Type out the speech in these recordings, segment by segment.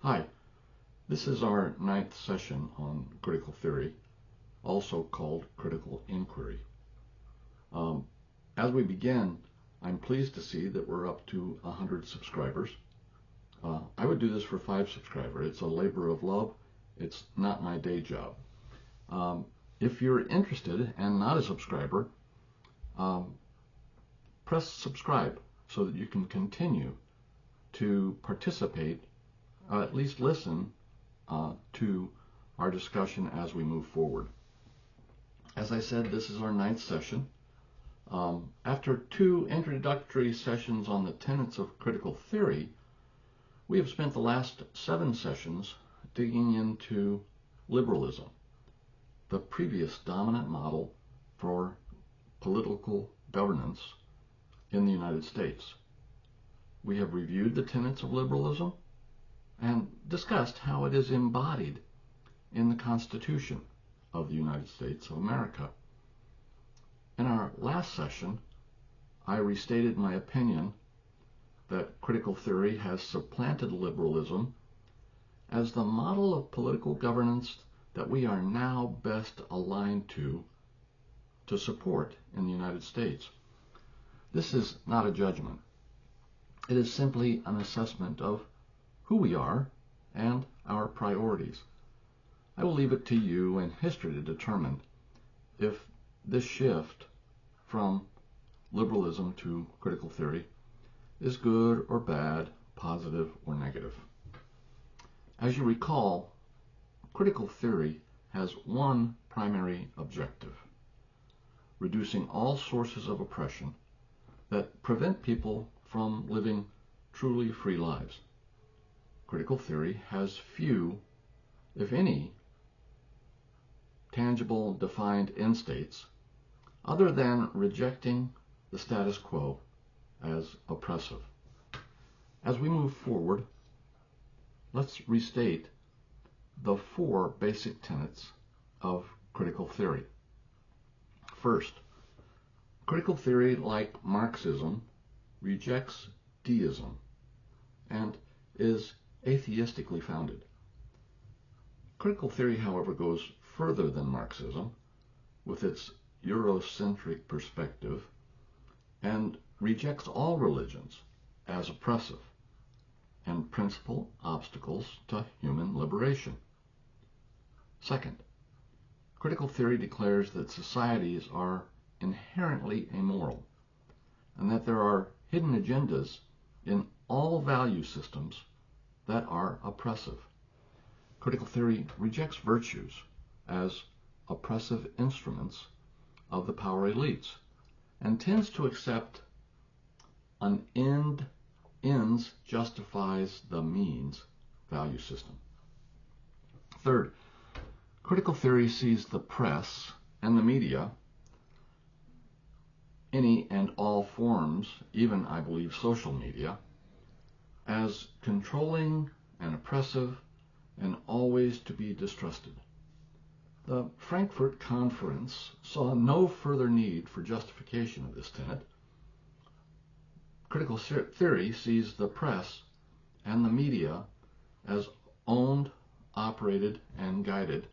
Hi, this is our ninth session on critical theory, also called critical inquiry. As we begin, I'm pleased to see that we're up to 100 subscribers. I would do this for 5 subscribers. It's a labor of love. It's not my day job. If you're interested and not a subscriber, press subscribe so that you can continue to participate, at least listen to our discussion as we move forward. As I said, this is our ninth session. After 2 introductory sessions on the tenets of critical theory, we have spent the last 7 sessions digging into liberalism, the previous dominant model for political governance in the United States. We have reviewed the tenets of liberalism and discussed how it is embodied in the Constitution of the United States of America. In our last session, I restated my opinion that critical theory has supplanted liberalism as the model of political governance that we are now best aligned to support in the United States. This is not a judgment. It is simply an assessment of who we are and our priorities. I will leave it to you and history to determine if this shift from liberalism to critical theory is good or bad, positive or negative. As you recall, critical theory has one primary objective: reducing all sources of oppression that prevent people from living truly free lives. Critical theory has few, if any, tangible, defined end states other than rejecting the status quo as oppressive. As we move forward, let's restate the 4 basic tenets of critical theory. First, critical theory, like Marxism, rejects deism and is atheistically founded. Critical theory, however, goes further than Marxism with its Eurocentric perspective and rejects all religions as oppressive and principal obstacles to human liberation. Second, critical theory declares that societies are inherently amoral and that there are hidden agendas in all value systems that are oppressive. Critical theory rejects virtues as oppressive instruments of the power elites and tends to accept an ends justifies the means value system. Third, critical theory sees the press and the media, any and all forms, even I believe social media, as controlling and oppressive and always to be distrusted. The Frankfurt Conference saw no further need for justification of this tenet. Critical theory sees the press and the media as owned, operated, and guided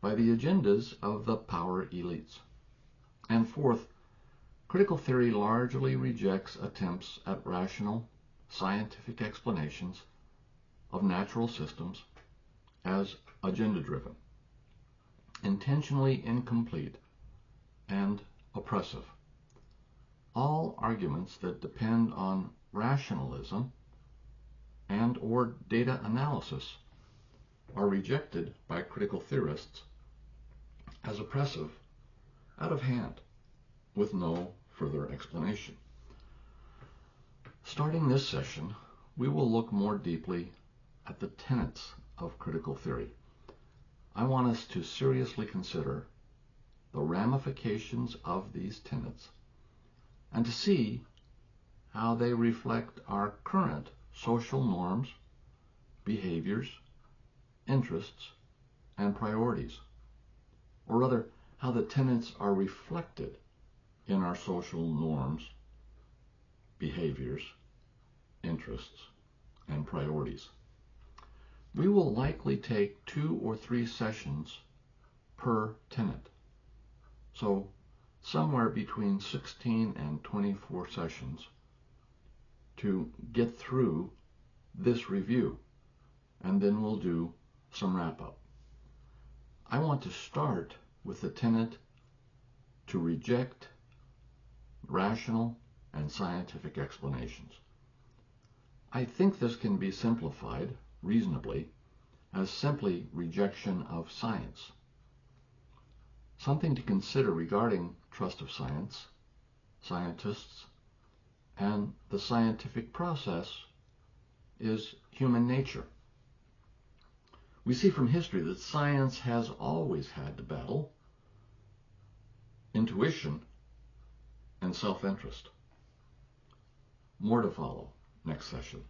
by the agendas of the power elites. And fourth, critical theory largely rejects attempts at rational, scientific explanations of natural systems as agenda-driven, intentionally incomplete, and oppressive. All arguments that depend on rationalism and or data analysis are rejected by critical theorists as oppressive, out of hand, with no further explanation. Starting this session, we will look more deeply at the tenets of critical theory. I want us to seriously consider the ramifications of these tenets and to see how they reflect our current social norms, behaviors, interests, and priorities, or rather, how the tenets are reflected in our social norms, behaviors, interests, and priorities. We will likely take 2 or 3 sessions per tenet. So somewhere between 16 and 24 sessions to get through this review, and then we'll do some wrap-up. I want to start with the tenet to reject rational and scientific explanations. I think this can be simplified reasonably as simply rejection of science. Something to consider regarding trust of science, scientists, and the scientific process is human nature. We see from history that science has always had to battle intuition and self-interest. More to follow next session.